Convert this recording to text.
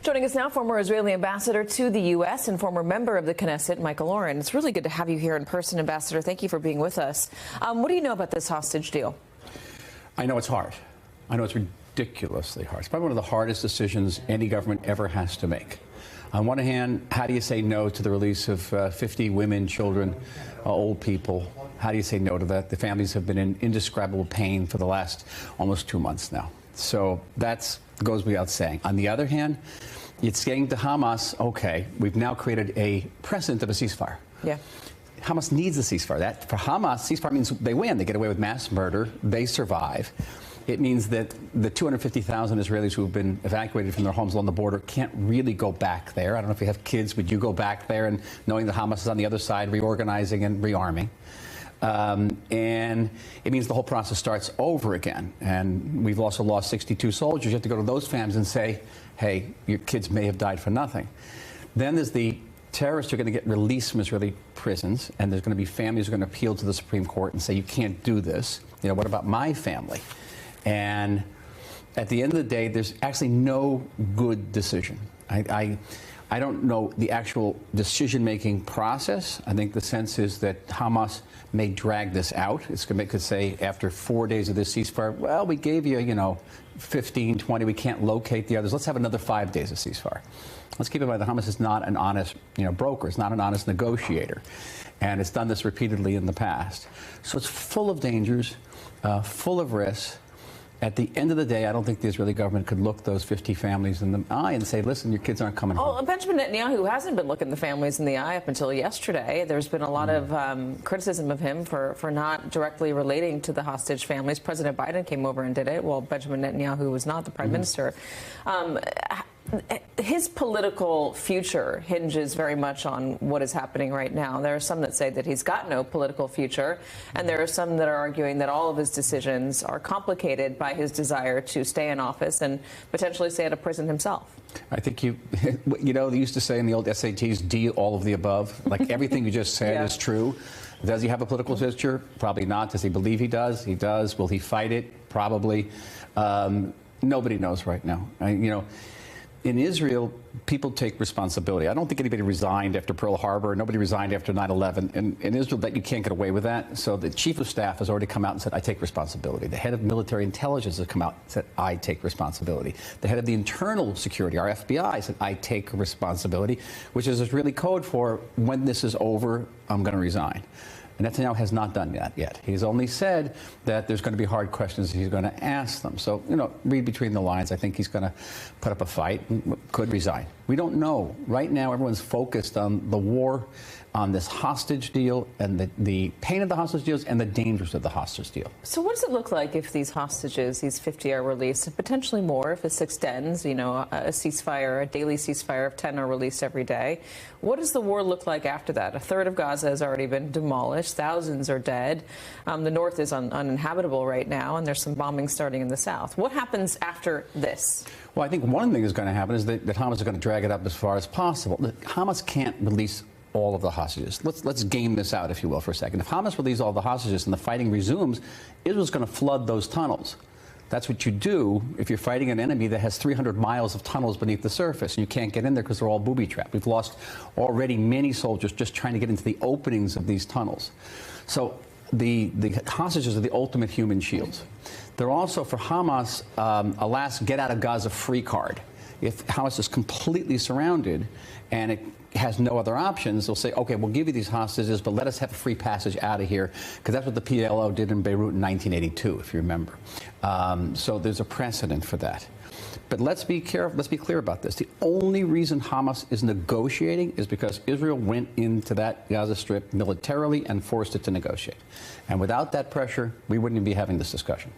Joining us now, former Israeli ambassador to the U.S. and former member of the Knesset, Michael Oren. It's really good to have you here in person, Ambassador. Thank you for being with us. What do you know about this hostage deal? I know it's hard. I know it's ridiculously hard. It's probably one of the hardest decisions any government ever has to make. On one hand, how do you say no to the release of 50 women, children, old people? How do you say no to that? The families have been in indescribable pain for the last almost 2 months now. So that goes without saying. On the other hand, it's saying to Hamas, okay, we've now created a precedent of a ceasefire. Yeah. Hamas needs a ceasefire. That, for Hamas, ceasefire means they win. They get away with mass murder. They survive. It means that the 250,000 Israelis who have been evacuated from their homes along the border can't really go back there. I don't know if you have kids, would you go back there and knowing that Hamas is on the other side, reorganizing and rearming? And it means the whole process starts over again. And we've also lost 62 soldiers. You have to go to those families and say, hey, your kids may have died for nothing. Then there's the terrorists who are going to get released from Israeli prisons, and there's going to be families who are going to appeal to the Supreme Court and say, you can't do this. You know, what about my family? And at the end of the day, there's actually no good decision. I don't know the actual decision-making process. I think the sense is that Hamas may drag this out. It's going to say after 4 days of this ceasefire, well, we gave you, 15, 20, we can't locate the others. Let's have another 5 days of ceasefire. Let's keep in mind that Hamas is not an honest, broker. It's not an honest negotiator. And it's done this repeatedly in the past. So it's full of dangers, full of risks. At the end of the day, I don't think the Israeli government could look those 50 families in the eye and say, listen, your kids aren't coming home. Oh, Benjamin Netanyahu hasn't been looking the families in the eye up until yesterday. There's been a lot of criticism of him for not directly relating to the hostage families. President Biden came over and did it, while Benjamin Netanyahu was not the prime minister. His political future hinges very much on what is happening right now. There are some that say that he's got no political future, and there are some that are arguing that all of his decisions are complicated by his desire to stay in office and potentially stay out of prison himself. I think they used to say in the old SATs, D, all of the above. Like everything you just said is true. Does he have a political future? Probably not. Does he believe he does? He does. Will he fight it? Probably. Nobody knows right now. In Israel, people take responsibility. I don't think anybody resigned after Pearl Harbor. Nobody resigned after 9/11. In Israel, that you can't get away with that. So the chief of staff has already come out and said, I take responsibility. The head of military intelligence has come out and said, I take responsibility. The head of the internal security, our FBI, said, I take responsibility, which is Israeli code for when this is over, I'm going to resign. And Netanyahu has not done that yet. He's only said that there's going to be hard questions he's going to ask them. So, read between the lines. I think he's going to put up a fight and could resign. We don't know. Right now, everyone's focused on the war, on this hostage deal, and the pain of the hostage deals and the dangers of the hostage deal. So what does it look like if these hostages, these 50 are released, and potentially more if this extends, a ceasefire, a daily ceasefire of 10 are released every day? What does the war look like after that? A third of Gaza has already been demolished. Thousands are dead. The north is uninhabitable right now, and there's some bombing starting in the south. What happens after this? Well, I think one thing that's going to happen is that Hamas is going to drag it up as far as possible. Hamas can't release all of the hostages. Let's game this out, if you will, for a second. If Hamas releases all the hostages and the fighting resumes, Israel's going to flood those tunnels. That's what you do if you're fighting an enemy that has 300 miles of tunnels beneath the surface, and you can't get in there because they're all booby-trapped. We've lost already many soldiers just trying to get into the openings of these tunnels. So the hostages are the ultimate human shields. They're also, for Hamas, a last get-out-of-Gaza free card. If Hamas is completely surrounded and it has no other options, they'll say, okay, we'll give you these hostages, but let us have a free passage out of here, because that's what the PLO did in Beirut in 1982, if you remember. So there's a precedent for that. But let's be careful. Let's be clear about this. The only reason Hamas is negotiating is because Israel went into that Gaza Strip militarily and forced it to negotiate. And without that pressure, we wouldn't be having this discussion.